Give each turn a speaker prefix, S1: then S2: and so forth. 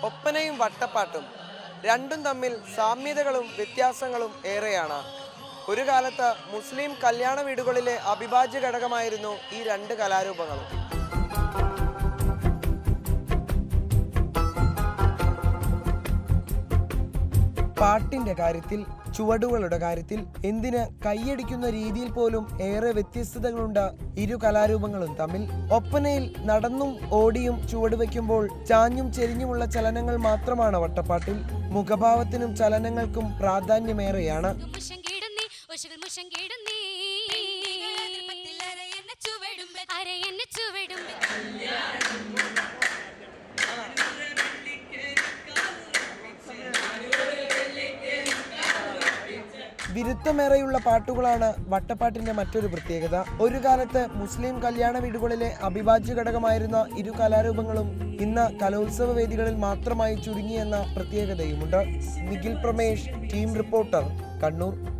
S1: ഒപ്പനയും വട്ടപ്പാട്ടും രണ്ടും തമ്മിൽ സാമ്യതകളും വ്യത്യാസങ്ങളും ഏറെയാണ്. ഒരു കാലത്ത് മുസ്ലിം കല്യാണ വീടുകളിലെ അവിഭാജ്യ ഘടകമായിരുന്നു ഈ രണ്ട് കലാരൂപങ്ങളും. പാട്ടിന്റെ കാര്യത്തിൽ, ചുവടുകളുടെ കാര്യത്തിൽ, എന്തിന് കൈയടിക്കുന്ന രീതിയിൽ പോലും ഏറെ വ്യത്യസ്തതകളുണ്ട് ഇരു കലാരൂപങ്ങളും തമ്മിൽ. ഒപ്പനയിൽ നടന്നും ഓടിയും ചുവടുവെക്കുമ്പോൾ ചാഞ്ഞും ചെരിഞ്ഞുമുള്ള ചലനങ്ങൾ മാത്രമാണ് വട്ടപ്പാട്ടിൽ. മുഖഭാവത്തിനും ചലനങ്ങൾക്കും പ്രാധാന്യമേറെയാണ്. വിരുദ്ധമേറെയുള്ള പാട്ടുകളാണ് വട്ടപ്പാട്ടിന്റെ മറ്റൊരു പ്രത്യേകത. ഒരു കാലത്ത് മുസ്ലിം കല്യാണ വീടുകളിലെ അവിഭാജ്യ ഘടകമായിരുന്ന ഇരു കലാരൂപങ്ങളും ഇന്ന് കലോത്സവ വേദികളിൽ മാത്രമായി ചുരുങ്ങിയെന്ന പ്രത്യേകതയുമുണ്ട്. Nikhil Pramesh, team reporter, Kannur.